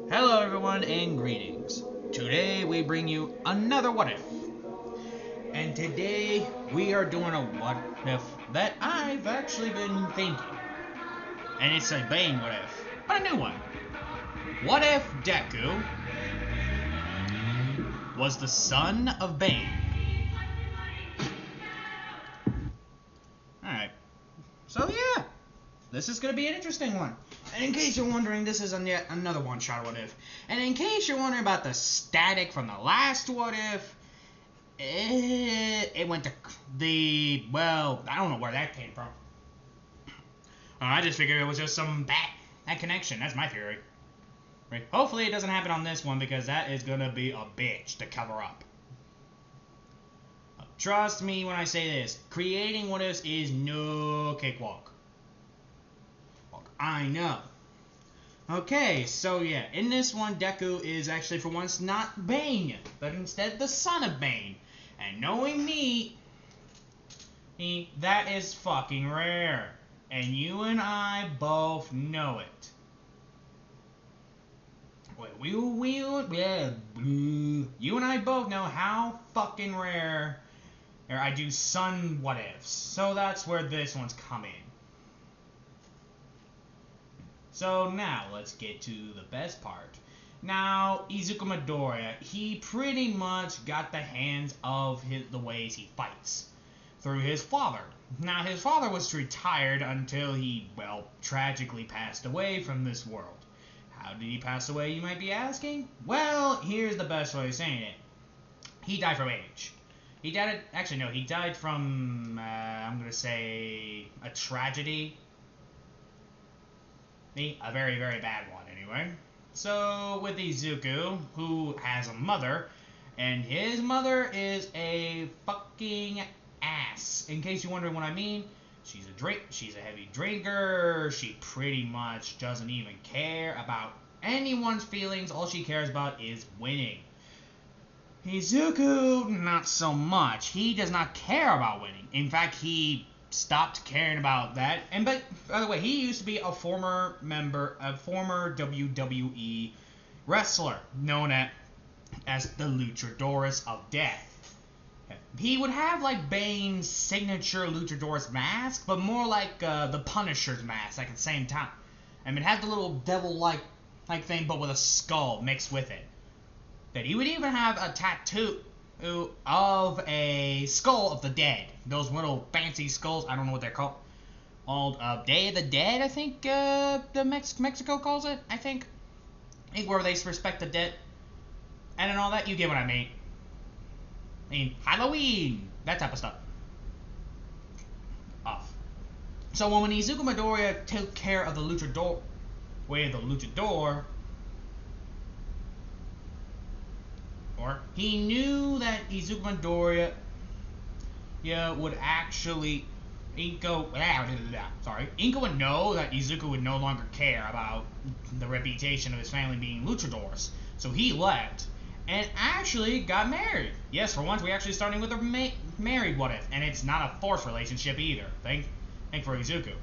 Hello everyone and greetings. Today we bring you another what if. And today we are doing a what if that I've actually been thinking. And it's a Bane what if, but a new one. What if Deku was the son of Bane? Alright, so yeah, this is going to be an interesting one. And in case you're wondering, this is yet another one-shot what if. And in case you're wondering about the static from the last what if, it went to well, I don't know where that came from. I just figured it was just some bad connection. That's my theory. Right? Hopefully it doesn't happen on this one because that is going to be a bitch to cover up. Trust me when I say this. Creating what ifs is no cakewalk. I know. Okay, so yeah, in this one, Deku is actually for once not Bane, but instead the son of Bane. And knowing me, that is fucking rare. And you and I both know it. You and I both know how fucking rare I do son what ifs. So that's where this one's coming. So now let's get to the best part. Now, Izuku Midoriya, he pretty much got the hands of the ways he fights through his father. Now, his father was retired until he, well, tragically passed away from this world. How did he pass away, you might be asking? Well, here's the best way of saying it. He died from age. He died, actually no, he died from, I'm going to say, a tragedy. A very, very bad one, anyway. So, with Izuku, who has a mother, and his mother is a fucking ass. In case you're wondering what I mean, she's a heavy drinker. She pretty much doesn't even care about anyone's feelings. All she cares about is winning. Izuku, not so much. He does not care about winning. In fact, he stopped caring about that. And by the way, he used to be a former WWE wrestler known as the Luchadores of Death. He would have like Bane's signature Luchadores mask, but more like the Punisher's mask, like at the same time. I mean, it had the little devil-like thing, but with a skull mixed with it. That he would even have a tattoo of a skull of the dead. Those little fancy skulls, I don't know what they're called. Day of the Dead, I think Mexico calls it, I think. Where they respect the dead. And all that, you get what I mean. Halloween, that type of stuff. So when Izuku Midoriya took care of the luchador, he knew that Izuku Midoriya would actually Inko would know that Izuku would no longer care about the reputation of his family being luchadors. So he left and actually got married. Yes, for once we actually starting with a married what if, and it's not a forced relationship either. Thank for Izuku.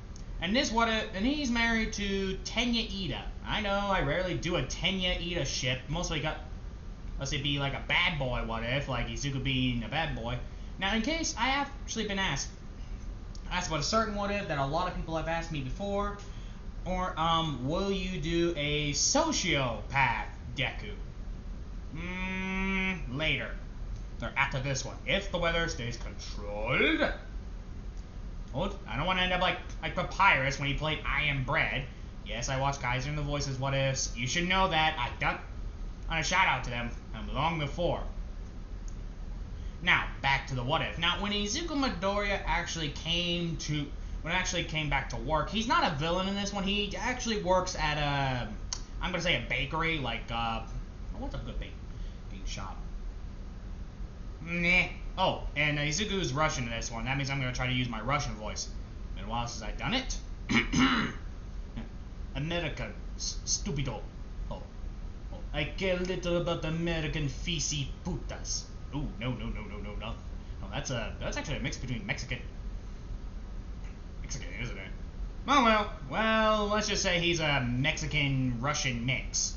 And he's married to Tenya Ida. I know I rarely do a Tenya Ida ship. Mostly got, let's say, be like a bad boy what if, like Izuku being a bad boy. Now, in case I have actually been asked about a certain what if that a lot of people have asked me before, or will you do a sociopath Deku? Later. Or after this one, if the weather stays controlled. Oh, I don't want to end up like Papyrus when he played I Am Bread. Yes, I watched Kaiser and the Voices what ifs. You should know that. I've done a shout out to them long before. Now, back to the what if. Now, when Izuku Midoriya actually came back to work, he's not a villain in this one. He actually works at I'm gonna say a bakery, like what's a good baking shop? Nah. Oh, and Izuku's Russian in this one. That means I'm gonna try to use my Russian voice. Been a while since I've done it. American, stupido. Oh, I care little about American fisi putas. Ooh, no. No, that's actually a mix between Mexican, isn't it? Oh, well, let's just say he's a Mexican-Russian mix.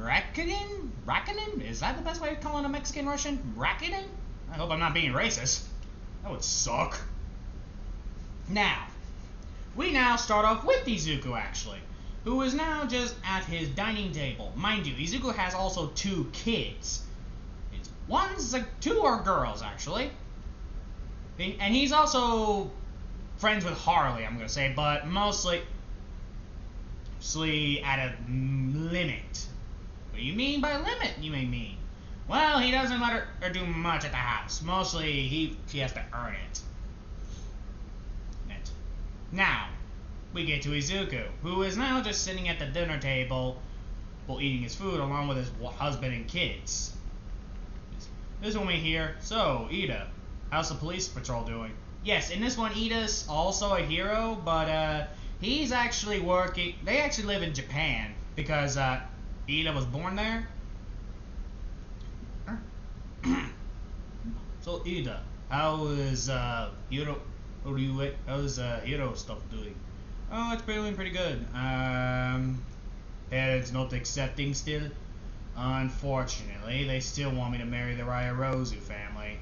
Rakinen? Is that the best way of calling a Mexican Russian? Rakinen? I hope I'm not being racist. That would suck. Now, we now start off with Izuku, actually, who is now just at his dining table. Mind you, Izuku has also 2 kids. Two are girls, actually. And he's also friends with Harley, I'm gonna say, but mostly at a limit. What do you mean by limit, you may mean? Well, he doesn't let her do much at the house. Mostly, she has to earn it. Now, we get to Izuku, who is now just sitting at the dinner table while eating his food along with his husband and kids. This is when we hear, "So, Ida, how's the police patrol doing?" Yes, in this one, Ida's also a hero, but he's actually working. They actually live in Japan because Ida was born there. So, Ida, how is hero? How's hero stuff doing? Oh, it's doing pretty good. Parents not accepting still. Unfortunately, they still want me to marry the Ryarozu family.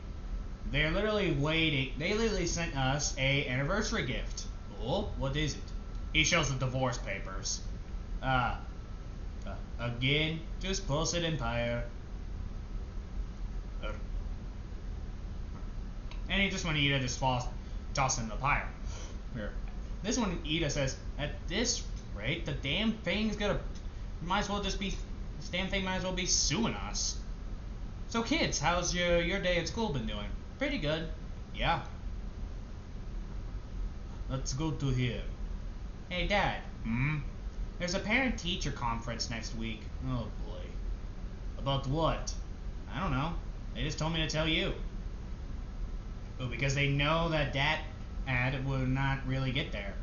They're literally waiting. They literally sent us a anniversary gift. Oh, what is it? He shows the divorce papers. Again, just post it Empire. And he just want Ida just toss in the pyre. Here. This one, Ida says, at this rate, the damn thing's gonna this damn thing might as well be suing us. So kids, how's your day at school been doing? Pretty good. Yeah. Let's go to here. Hey Dad. There's a parent-teacher conference next week. Oh boy. About what? I don't know. They just told me to tell you. Oh, because they know that Dad will not really get there.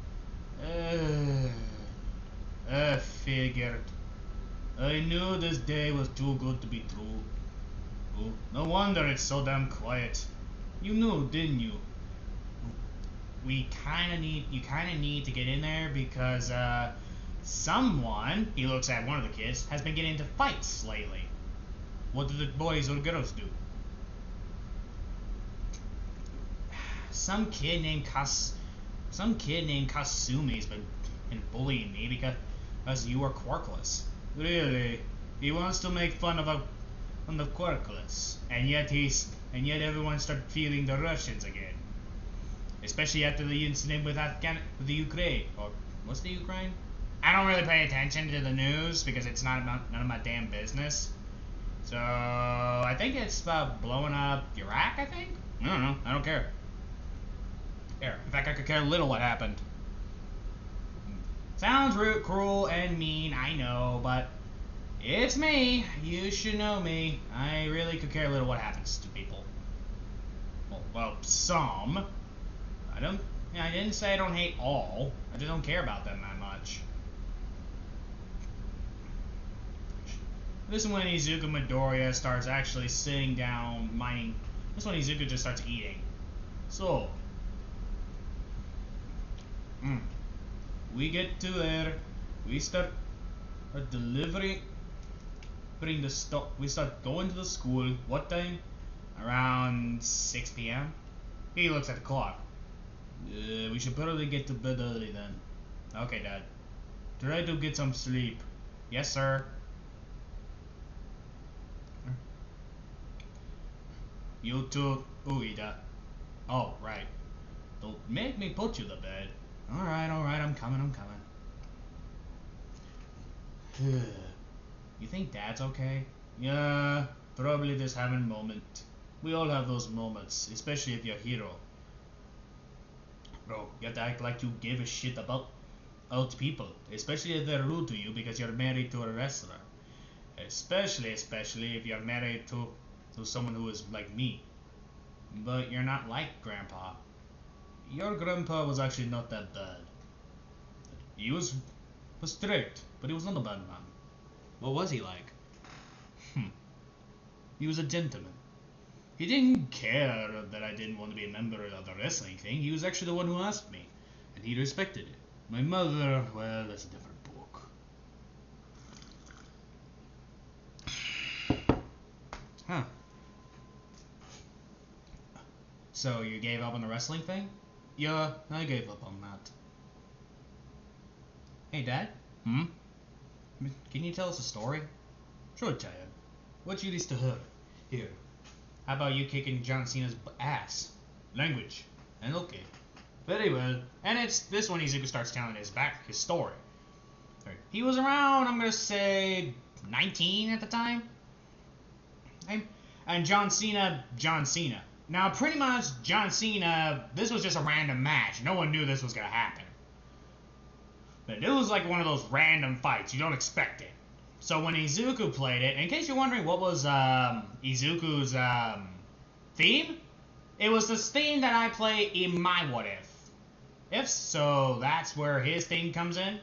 I figured. I knew this day was too good to be true. Oh, no wonder it's so damn quiet. You knew, didn't you? You kinda need to get in there because someone, he looks at one of the kids, has been getting into fights lately. What do the boys or girls do? Some kid named Kasumi's been bullying me because you are quirkless. Really? He wants to make fun of the quirkless, and yet everyone started feeling the Russians again. Especially after the incident with the Ukraine. Or what's the Ukraine? I don't really pay attention to the news because it's none of my damn business. So I think it's about blowing up Iraq, I think? I don't know. I don't care. In fact, I could care little what happened. Sounds rude, cruel, and mean, I know, but it's me. You should know me. I really could care little what happens to people. Well, some. I didn't say I don't hate all. I just don't care about them that much. This is when Izuku Midoriya starts actually sitting down, mining. This is when Izuku just starts eating. So, we get to there. We start our delivery. We start going to the school. What time? Around 6 p.m. He looks at the clock. We should probably get to bed early then. Okay, Dad. Try to get some sleep. Yes, sir. You too, Uida. Oh, right. Don't make me put you to bed. Alright, I'm coming. You think Dad's okay? Yeah, probably just having a moment. We all have those moments, especially if you're a hero. Bro, you have to act like you give a shit about people, especially if they're rude to you because you're married to a wrestler. Especially if you're married to someone who is like me. But you're not like Grandpa. Your grandpa was actually not that bad. He was strict, but he was not a bad man. What was he like? He was a gentleman. He didn't care that I didn't want to be a member of the wrestling thing. He was actually the one who asked me, and he respected it. My mother, well, that's a different book. Huh. So you gave up on the wrestling thing? Yeah, I gave up on that. Hey, Dad? Hmm? Can you tell us a story? Sure, Dad. What you used to heard? Here. How about you kicking John Cena's ass? Language. And okay. Very well. And it's this one Izuku starts telling his story. He was around, I'm gonna say, 19 at the time. And John Cena. Now, pretty much, John Cena, this was just a random match. No one knew this was gonna happen. But it was like one of those random fights. You don't expect it. So when Izuku played it, in case you're wondering what was Izuku's theme, it was this theme that I play in my What If. So that's where his theme comes in.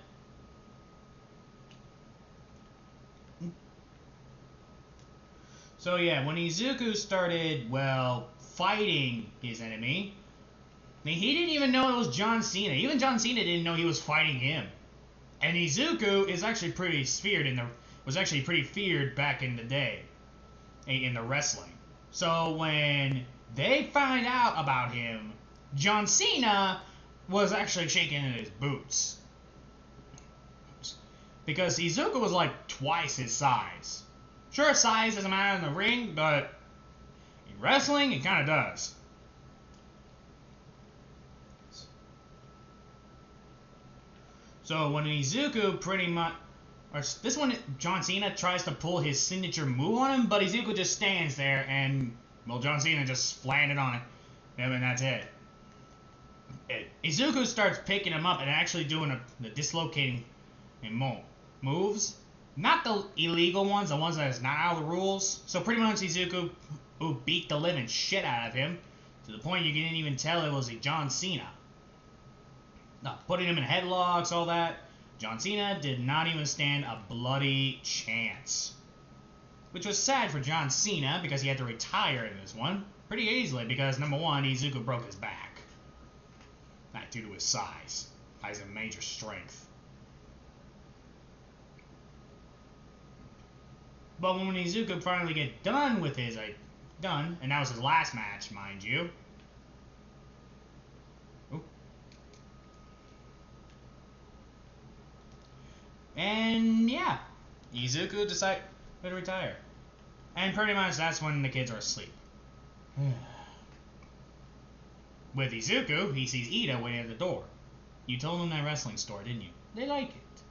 So yeah, when Izuku started, well, fighting his enemy, he didn't even know it was John Cena. Even John Cena didn't know he was fighting him. And Izuku is actually pretty feared back in the day in the wrestling. So when they find out about him, John Cena was actually shaking in his boots. Because Izuku was like twice his size. Sure, size doesn't matter in the ring, but in wrestling, it kind of does. So when Izuku pretty much... This one, John Cena tries to pull his signature move on him, but Izuku just stands there and, well, John Cena just landed on it. And that's it. Izuku starts picking him up and actually doing the dislocating moves. Not the illegal ones, the ones that is not out of the rules. So pretty much Izuku beat the living shit out of him, to the point you didn't even tell it was a John Cena. Putting him in headlocks, all that. John Cena did not even stand a bloody chance. Which was sad for John Cena, because he had to retire in this one pretty easily, because number one, Izuku broke his back. Not due to his size. He's a major strength. But when Izuku finally get done with his, and that was his last match, mind you. And yeah, Izuku decided to retire. And pretty much that's when the kids are asleep. With Izuku, he sees Ida waiting at the door. You told him that wrestling story, didn't you? They like it.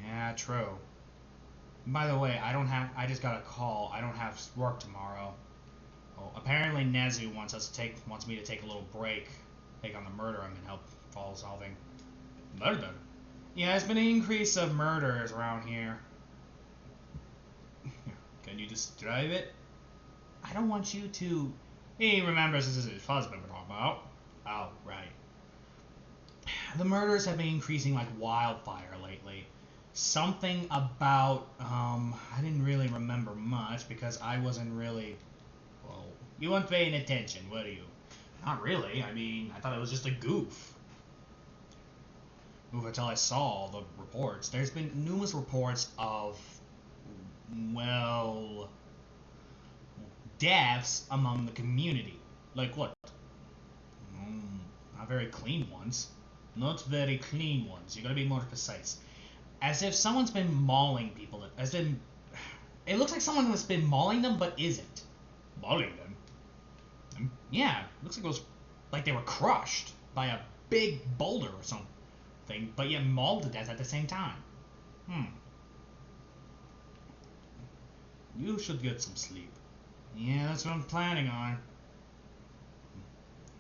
Yeah, true. By the way, I just got a call. I don't have work tomorrow. Oh, apparently Nezu wants me to take a little break, take on the murder I'm in help solving. Murder? Yeah, there's been an increase of murders around here. Can you describe it? I don't want you to... He remembers this is his husband we're talking about. Oh, right. The murders have been increasing like wildfire lately. Something about, I didn't really remember much because I wasn't really, well, you weren't paying attention, were you? Not really. I mean, I thought it was just a goof. Until I saw the reports. There's been numerous reports of, well, deaths among the community. Like what? Not very clean ones. Not very clean ones. You gotta be more precise. As if someone's been mauling people. It looks like someone has been mauling them, but isn't. Mauling them? Yeah, looks like it was like they were crushed by a big boulder or something, but yet mauled to death at the same time. You should get some sleep. Yeah, that's what I'm planning on.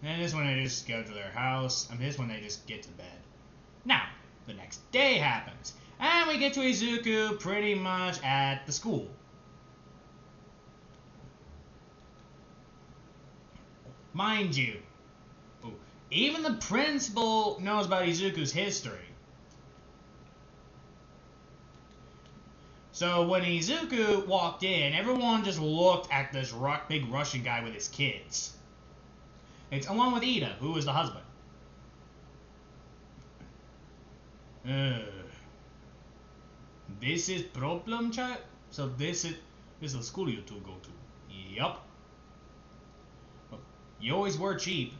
And this one they just go to their house, and this one they just get to bed. Now, the next day happens, and we get to Izuku pretty much at the school. Mind you, even the principal knows about Izuku's history. So when Izuku walked in, everyone just looked at this big Russian guy with his kids. It's along with Ida, who is the husband. This is problem, child? So this is... This is the school you two go to. Yup. You always were cheap.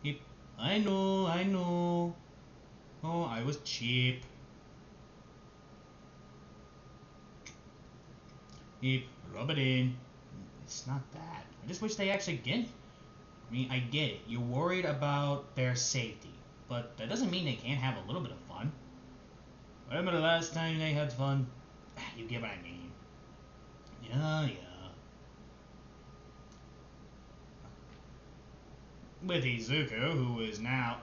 Yep. I know. Oh, I was cheap. Yep. Rub it in. It's not bad. I just wish they actually get. I mean, I get it. You're worried about their safety, but that doesn't mean they can't have a little bit of fun. Remember the last time they had fun? You get what I mean. Yeah. With Izuku, who is now,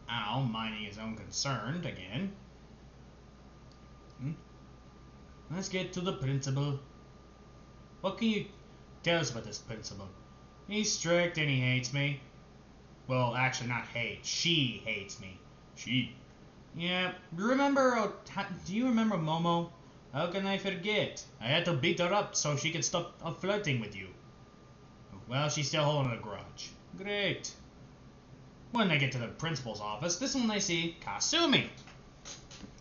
minding his own concern again. Let's get to the principal. What can you tell us about this principal? He's strict and he hates me. Well, actually not hate. She hates me. She. Yeah, do you remember Momo? How can I forget? I had to beat her up so she could stop flirting with you. Well, she's still holding a grudge. Great. When they get to the principal's office, this is when they see Kasumi.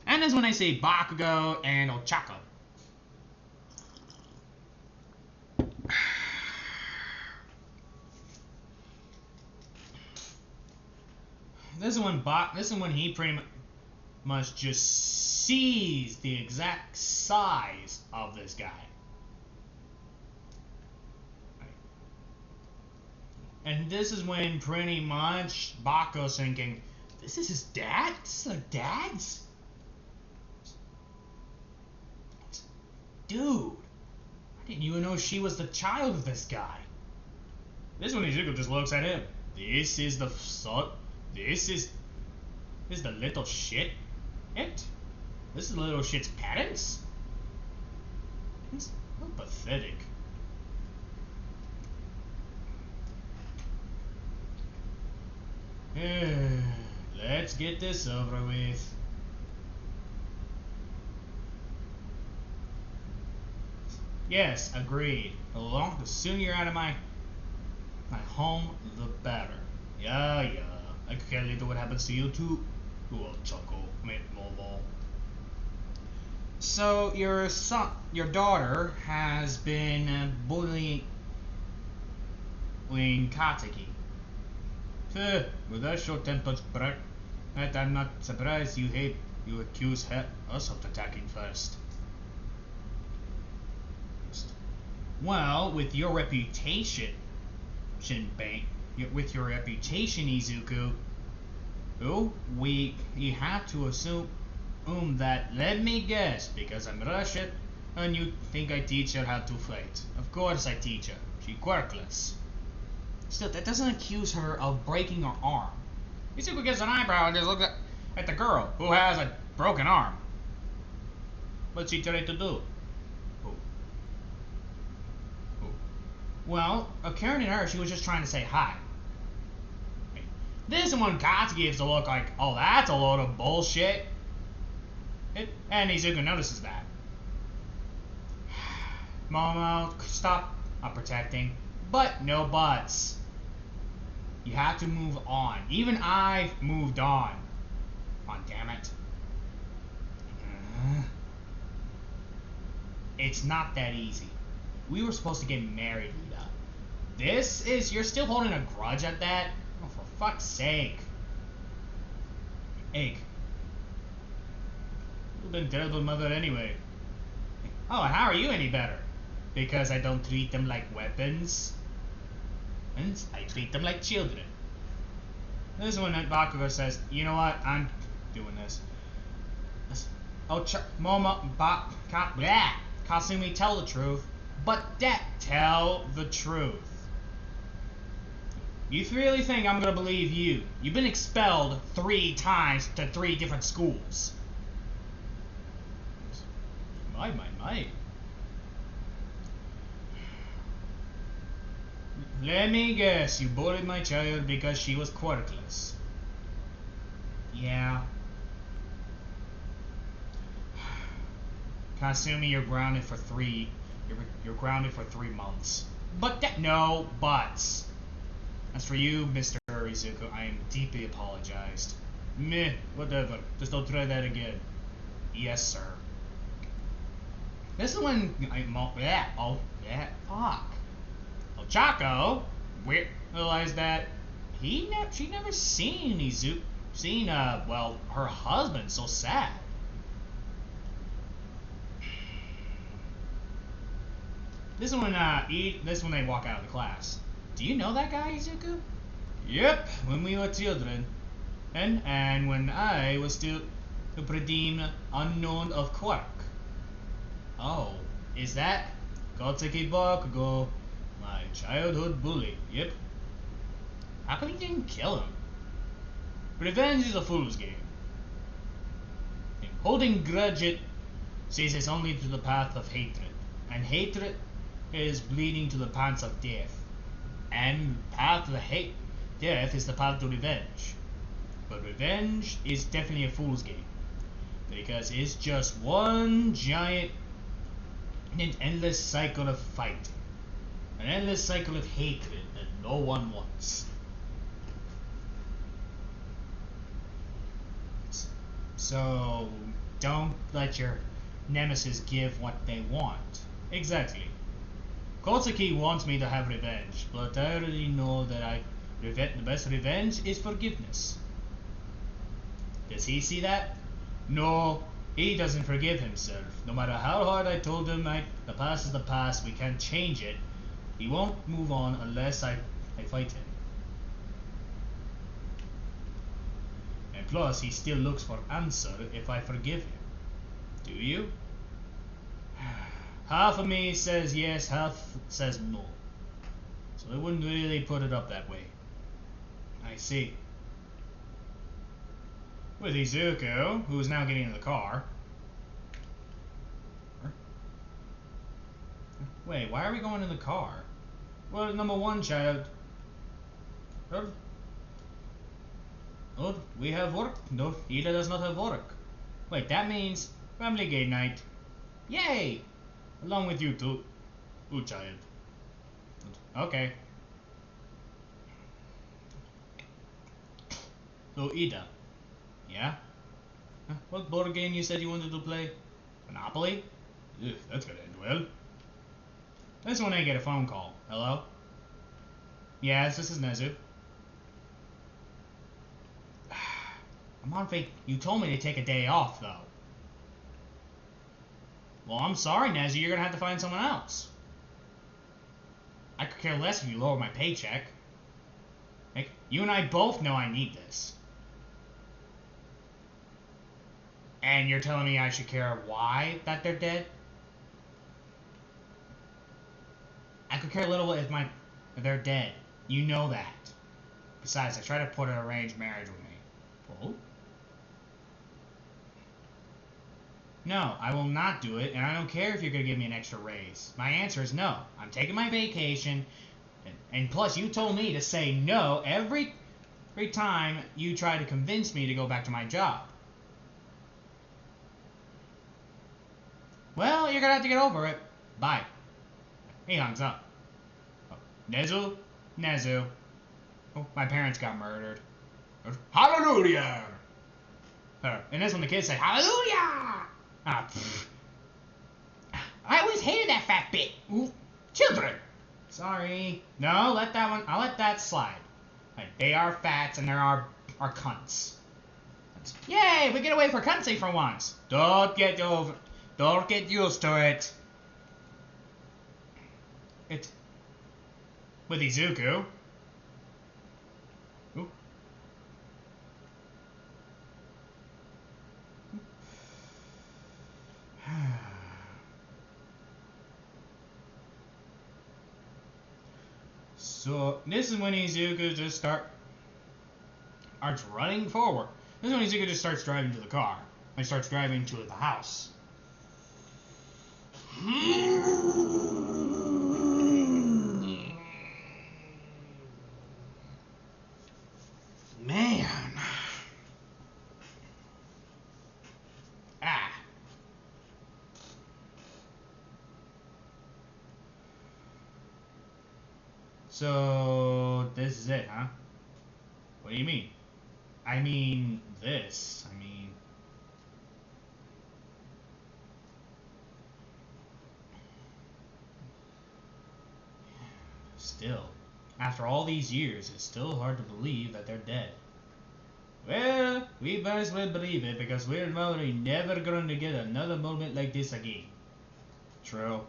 And this is when they see Bakugo and Ochako. This is when he pretty much just sees the exact size of this guy. And this is when pretty much Bakugo's thinking, this is his dad? This is their dad's? Dude, I didn't even know she was the child of this guy. This is when Izuku just looks at him. This is the son. This is the little shit. This is the little shit's parents. It's so pathetic. Let's get this over with. Yes, agreed. The sooner you're out of my home, the better. Yeah. I can't wait to what happens to you too. Choco, Momo. So your daughter has been bullying Katsuki. With that short-tempered brat, I'm not surprised you accuse us of attacking first. Well, with your reputation, Izuku, you have to assume that, let me guess, because I'm Russian, and you think I teach her how to fight. Of course I teach her. She's quirkless. Still, that doesn't accuse her of breaking her arm. Izuku gets an eyebrow and just looks at the girl who has a broken arm. What's she trying to do? Well, according to her, she was just trying to say hi. This is when Katsuki gives a look like, oh, that's a load of bullshit. And Izuku notices that. Momo, stop protecting. But no buts. You have to move on. Even I've moved on. Come on, damn it. It's not that easy. We were supposed to get married, Lita. You're still holding a grudge at that? Oh, for fuck's sake. Egg. You've been a terrible mother anyway. Oh, and how are you any better? Because I don't treat them like weapons. And I treat them like children. This is when Bakugo says, you know what, I'm doing this. Kasumi, tell the truth. But tell the truth. You really think I'm gonna believe you? You've been expelled 3 times to 3 different schools. My. Let me guess, you bullied my child because she was quirkless. Yeah. Kasumi, you're grounded for 3 months. But no buts. As for you, Mr. Izuku, I am deeply apologized. Meh, whatever. Just don't try that again. Yes, sir. This is when fuck. Ochako realized that she never seen her husband so sad. This is when they walk out of the class. Do you know that guy, Izuku? Yep, when we were children. And when I was still a pretty unknown of Quark. Oh, is that Goteki Bakugo, my childhood bully? Yep. How come you didn't kill him? Revenge is a fool's game. Holding grudge it sees us only to the path of hatred, and hatred is bleeding to the paths of death, and path to the death is the path to revenge. But revenge is definitely a fool's game, because it's just one giant and endless cycle of fighting, an endless cycle of hatred that no one wants. So don't let your nemesis give what they want. Exactly. Kotsuki wants me to have revenge, but I already know that the best revenge is forgiveness. Does he see that? No, he doesn't forgive himself. No matter how hard I told him the past is the past, we can't change it, he won't move on unless I fight him. And plus, he still looks for answer if I forgive him. Do you? Half of me says yes, half says no. So I wouldn't really put it up that way. I see. With Izuku, who is now getting in the car. Wait, why are we going in the car? Well, number one, child. Oh, we have work. No, Ida does not have work. Wait, that means family game night. Yay! Along with you too. Ooh, child. Okay. So, Ida. Yeah? What board game you said you wanted to play? Monopoly? Ugh, that's gonna end well. This one I get a phone call. Hello? Yes, this is Nezu. I'm on fake. You told me to take a day off, though. Well, I'm sorry, Nezu. You're gonna have to find someone else. I could care less if you lower my paycheck. Like, you and I both know I need this. And you're telling me I should care why that they're dead? I could care little if they're dead. You know that. Besides, I tried to put an arranged marriage with me. Oh? No, I will not do it, and I don't care if you're going to give me an extra raise. My answer is no. I'm taking my vacation, and plus you told me to say no every time you try to convince me to go back to my job. Well, you're going to have to get over it. Bye. He hangs up. Oh, Nezu. Oh, my parents got murdered. Hallelujah! And this when the kids say, Hallelujah! Ah, I always hated that fat bit. Ooh, children! Sorry. No, I'll let that slide. They are fats and there are cunts. Yay, we get away for cuntsy for once. Don't get used to it. It's with Izuku. Ooh. So this is when Izuku just starts running forward. This is when Izuku just starts driving to the car. He starts driving to the house. Man. Ah. So this is it, huh? What do you mean? I mean this. Still, after all these years, it's still hard to believe that they're dead. Well, we might as well believe it because we're probably never going to get another moment like this again. True.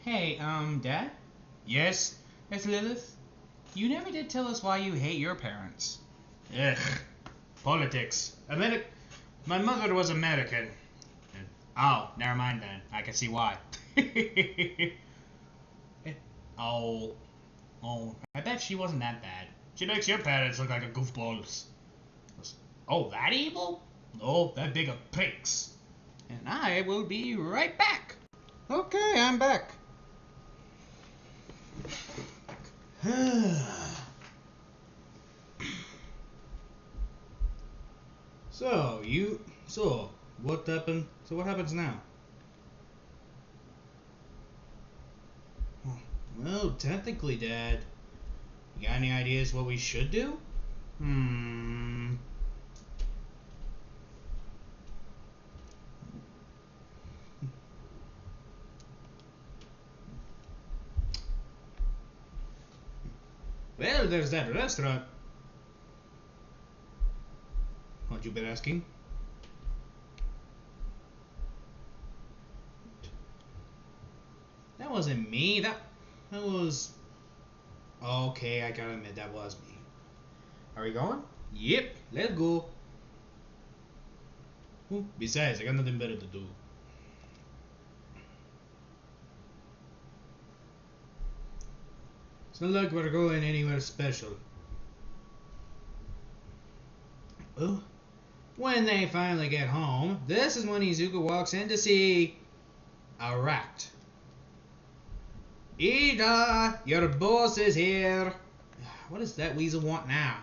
Hey, Dad? Yes? It's Lilith? You never did tell us why you hate your parents. Ugh. Politics. My mother was American. Oh, never mind then. I can see why. oh, I bet she wasn't that bad. She makes your parents look like a goofballs. Oh, that evil? No, that big of pricks. And I will be right back. Okay, I'm back. So, what happened? So what happens now? Well, technically, Dad, you got any ideas what we should do? Well, there's that restaurant. What you been asking? That wasn't me. That was. Okay, I gotta admit that was me. Are we going? Yep, let's go. Besides, I got nothing better to do. It's not like we're going anywhere special. Well, when they finally get home, this is when Izuku walks in to see a rat. Ida, your boss is here. What does that weasel want now?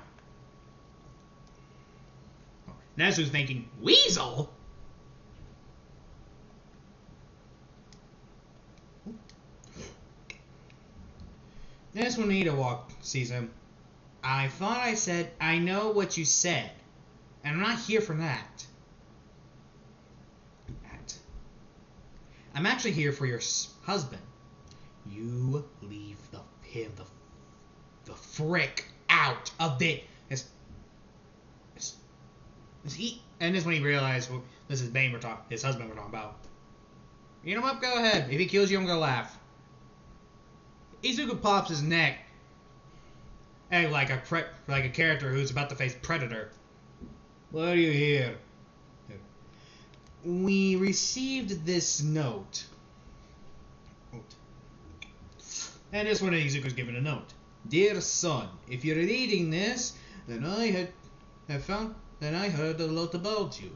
Nezu's thinking, weasel? That's when Ida sees him. I thought I said, I know what you said. And I'm not here for that. I'm actually here for your husband. You leave him the frick out of it. Is he? And this when he realized, well, this is Bane his husband we're talking about. You know what? Go ahead. If he kills you, I'm gonna laugh. Izuku pops his neck, and like a character who's about to face Predator. What are you here? We received this note. And this one Izuku's given a note. Dear son, if you're reading this, then I heard a lot about you.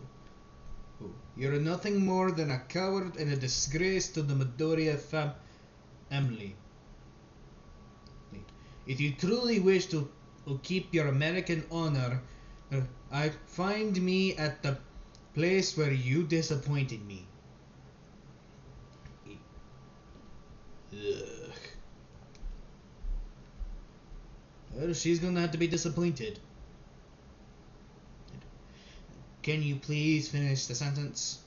You're nothing more than a coward and a disgrace to the Midoriya family. If you truly wish to keep your American honor, find me at the place where you disappointed me. Ugh. Well, she's gonna have to be disappointed. Can you please finish the sentence?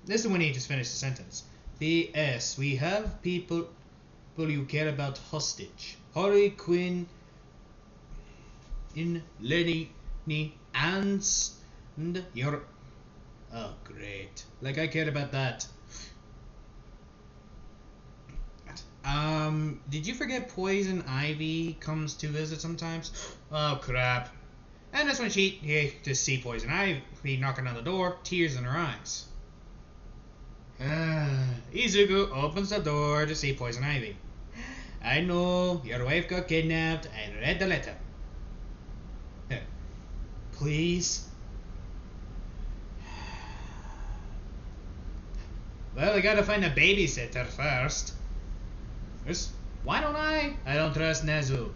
This is when he just finished the sentence. P.S. We have people you care about hostage. Harley Quinn, Lenny, and your... Oh, great. Like I cared about that. Did you forget Poison Ivy comes to visit sometimes? Oh, crap. And that's when she just see Poison Ivy knocking on the door, tears in her eyes. Izuku opens the door to see Poison Ivy. I know, your wife got kidnapped. I read the letter. Please? Well, I gotta find a babysitter first. Why don't I? I don't trust Nezu.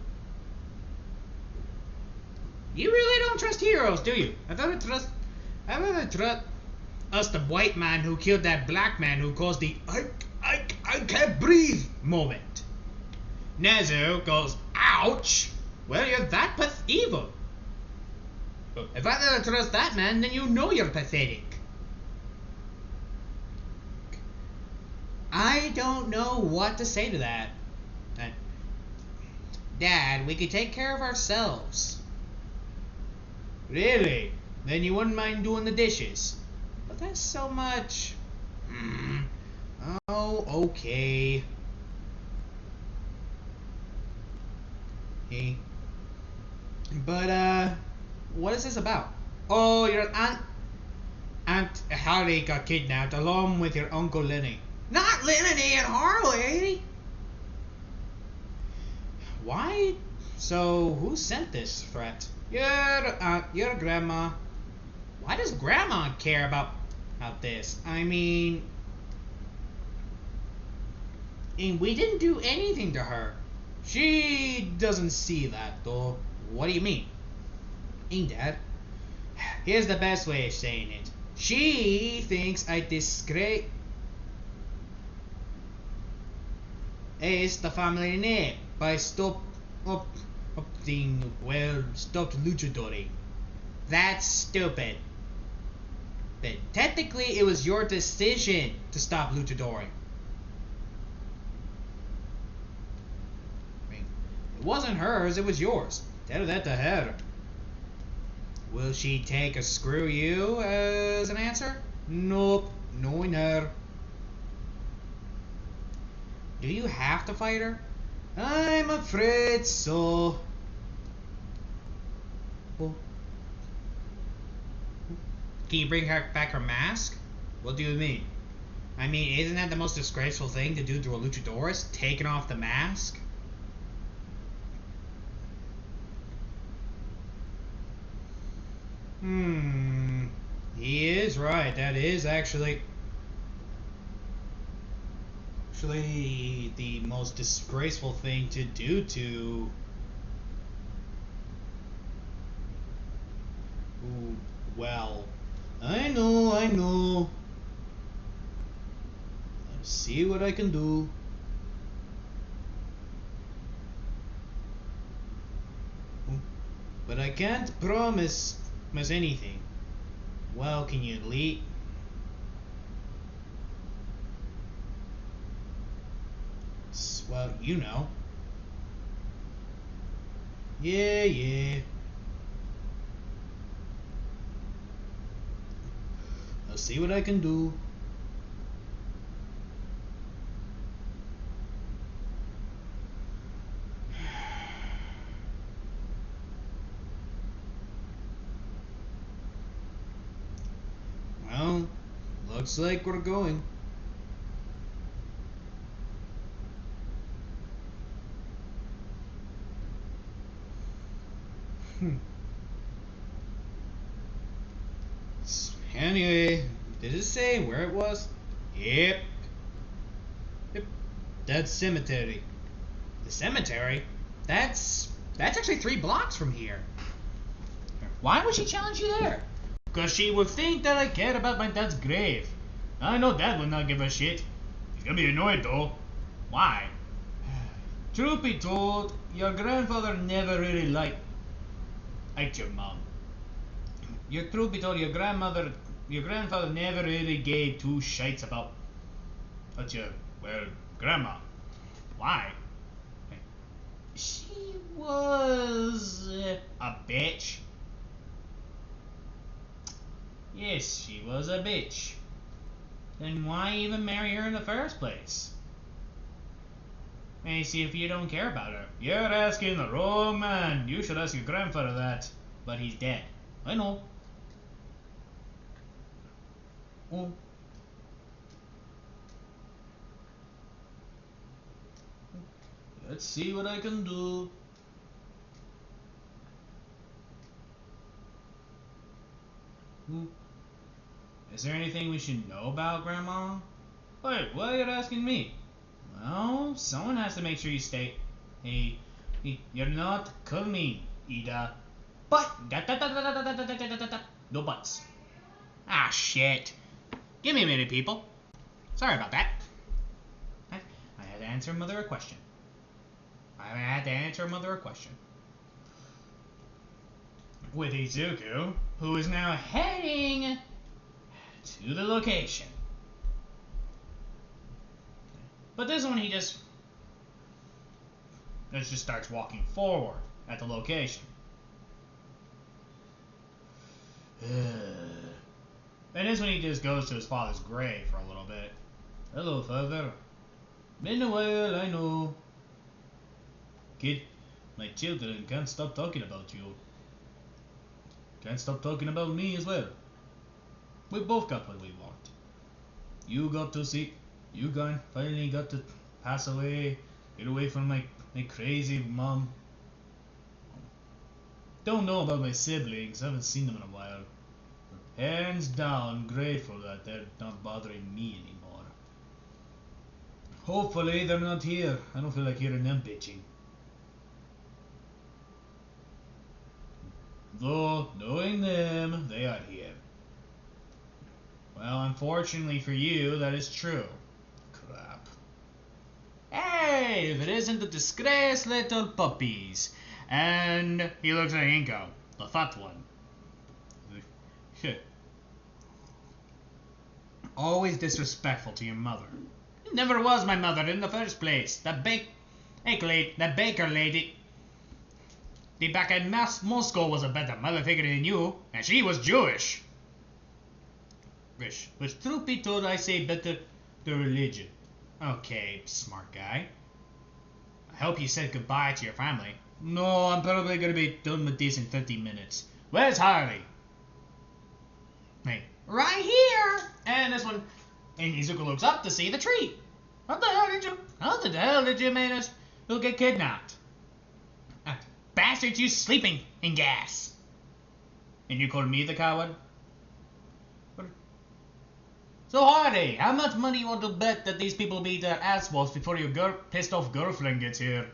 You really don't trust heroes, do you? I rather trust us, the white man who killed that black man who caused the I can't breathe moment. Nezu goes, ouch! Well, you're that evil. If I never trust that man, then you know you're pathetic. I don't know what to say to that. Dad, we could take care of ourselves. Really? Then you wouldn't mind doing the dishes? But that's so much. Oh, okay. Hey. But, what is this about? Oh, your Aunt Harley got kidnapped along with your Uncle Lenny. Not Lenny and Harley! Why? So, who sent this threat? Your grandma. Why does grandma care about this? I mean, we didn't do anything to her. She doesn't see that, though. What do you mean? Dad. Here's the best way of saying it. She thinks I disgrace the family name by stopped luchadori. That's stupid. But technically, it was your decision to stop luchadori. I mean, it wasn't hers, it was yours. Tell that to her. Will she take a screw you as an answer? Nope, knowing her. Do you have to fight her? I'm afraid so. Well, can you bring her back her mask? What do you mean? I mean, isn't that the most disgraceful thing to do to a luchadorist? Taking off the mask? He is right. That is actually the most disgraceful thing to do to... Ooh, well, I know. Let's see what I can do. But I can't promise anything. Well, can you lead? Well, you know. Yeah. I'll see what I can do. Well, looks like we're going. Anyway, did it say where it was? Yep. That cemetery. The cemetery? That's actually 3 blocks from here. Why would she challenge you there? Because she would think that I care about my dad's grave. I know Dad would not give a shit. He's gonna be annoyed though. Why? Truth be told, your grandfather never really liked your mom. Truth be told, your grandfather never really gave 2 shites about your, well, grandma. Why? She was a bitch. Yes, she was a bitch. Then why even marry her in the first place? Hey, see, if you don't care about her, you're asking the wrong man. You should ask your grandfather that. But he's dead. I know. Oh. Let's see what I can do. Is there anything we should know about Grandma? Wait, why are you asking me? Well, someone has to make sure you stay. Hey, you're not coming, Ida. But no buts. Ah, shit. Give me a minute, people. Sorry about that. I had to answer Mother a question. with Izuku, who is now heading to the location. But this one he just starts walking forward at the location. And this one he just goes to his father's grave for a little bit. Hello, father. Been a while, I know. Kid, my children can't stop talking about you. Can't stop talking about me as well. We both got what we want. You finally got to pass away, get away from my crazy mom. Don't know about my siblings, haven't seen them in a while. Hands down grateful that they're not bothering me anymore. Hopefully they're not here. I don't feel like hearing them bitching. Though, knowing them, they are here. Well, unfortunately for you, that is true. Crap. Hey, if it isn't the disgraced little puppies. And he looks at Inko, the fat one. Always disrespectful to your mother. You never was my mother in the first place. The baker lady. The back in Moscow was a better mother figure than you, and she was Jewish. Which truth be told, I say better the religion. Okay, smart guy. I hope you said goodbye to your family. No, I'm probably gonna be done with this in 30 minutes. Where's Harley? Hey, right here! And this one, and Izuku looks up to see the tree. How the hell did you manage to get kidnapped? Bastard, you sleeping in gas. And you call me the coward? So Hardy, how much money you want to bet that these people beat their ass whooped before your pissed off girlfriend gets here?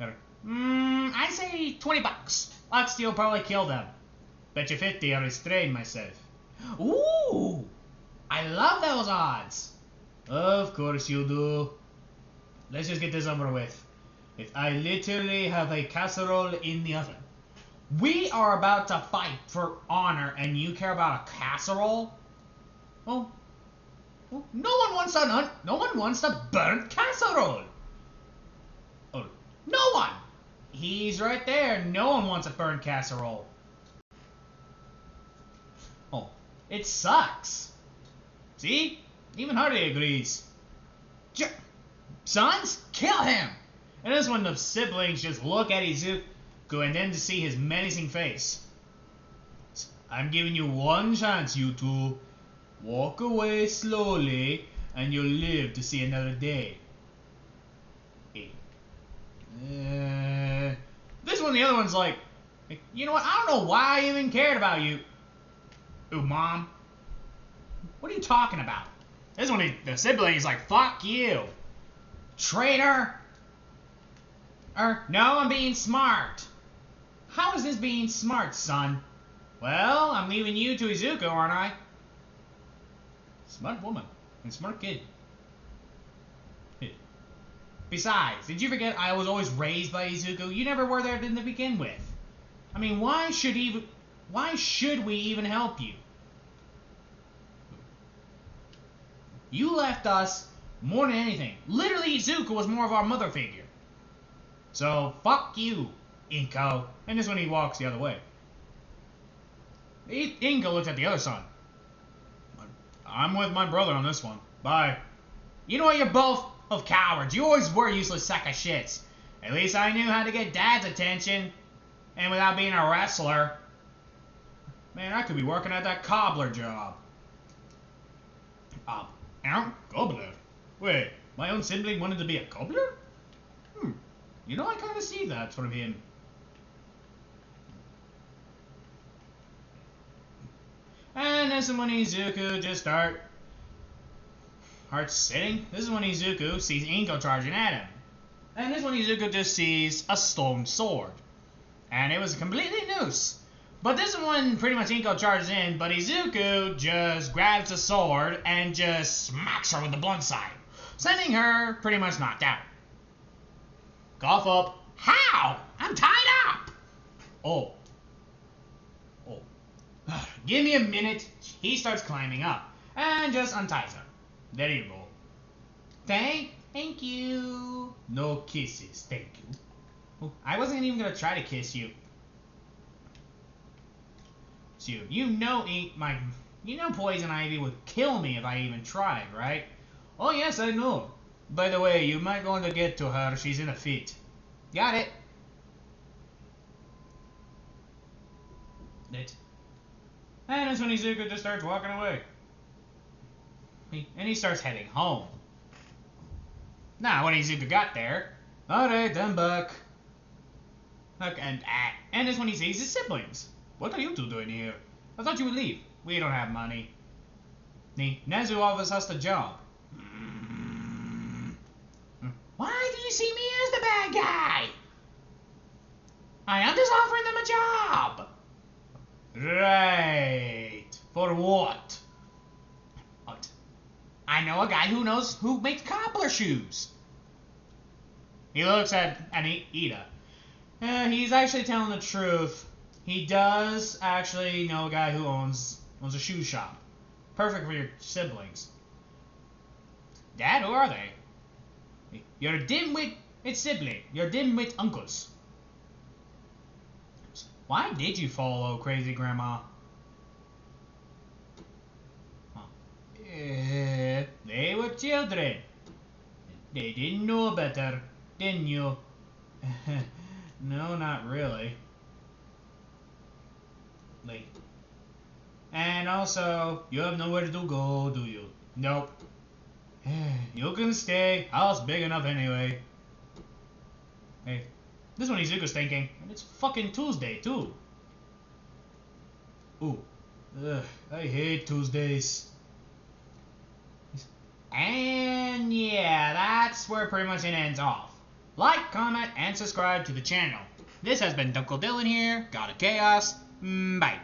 I say $20. I'd still probably kill them. Bet you 50 I'll restrain myself. Ooh! I love those odds. Of course you do. Let's just get this over with. If I literally have a casserole in the oven. We are about to fight for honor and you care about a casserole? Well, no one wants a burnt casserole. Oh, no one. He's right there. No one wants a burnt casserole. Oh, it sucks. See? Even Hardy agrees. Sons, kill him! And this one, the siblings just look at Izuku and then to see his menacing face. I'm giving you one chance, you two. Walk away slowly, and you'll live to see another day. This one, the other one's like, you know what? I don't know why I even cared about you. Ooh, Mom. What are you talking about? This one, the sibling is like, fuck you. Traitor. No, I'm being smart. How is this being smart, son? Well, I'm leaving you to Izuku, aren't I? Smart woman and smart kid. Besides, did you forget I was always raised by Izuku? You never were there to begin with. I mean, why should we even help you? You left us more than anything. Literally, Izuku was more of our mother figure. So, fuck you, Inko. And this one he walks the other way. Inko looks at the other son. I'm with my brother on this one. Bye. You know what? You're both of cowards. You always were useless sack of shits. At least I knew how to get Dad's attention. And without being a wrestler. Man, I could be working at that cobbler job. Cobbler? Wait, my own sibling wanted to be a cobbler? You know, I kind of see that from him. And this is when Izuku just starts sitting. This is when Izuku sees Inko charging at him. And this is when Izuku just sees a stone sword. And it was completely loose. But this is when pretty much Inko charges in, but Izuku just grabs the sword and just smacks her with the blunt side, sending her pretty much knocked out. Cough up. How? I'm tied up! Oh. Give me a minute. He starts climbing up and just unties her. There you go. Thank you. No kisses, thank you. Oh, I wasn't even gonna try to kiss you. So you know Poison Ivy would kill me if I even tried, right? Oh yes, I know. By the way, you might want to get to her. She's in a fit. Got it. And that's when Izuku just starts walking away. And he starts heading home. Now, when Izuku got there, alright, I'm back. And that's when he sees his siblings. What are you two doing here? I thought you would leave. We don't have money. Nezu offers us the job. Why do you see me as the bad guy? I am just offering them a job. Right. For what? I know a guy who makes cobbler shoes. He looks at Ida. He's actually telling the truth. He does actually know a guy who owns a shoe shop. Perfect for your siblings. Dad, who are they? Your dimwit sibling. Your dimwit uncles. Why did you follow Crazy Grandma? They were children. They didn't know better, didn't you? No, not really. And also, you have nowhere to go, do you? Nope. You can stay. House big enough anyway. Hey, this is what Izuku's thinking. And it's fucking Tuesday, too. Ooh. Ugh, I hate Tuesdays. And yeah, that's where pretty much it ends off. Like, comment, and subscribe to the channel. This has been Dunkle Dylan here. God of Chaos. Bye.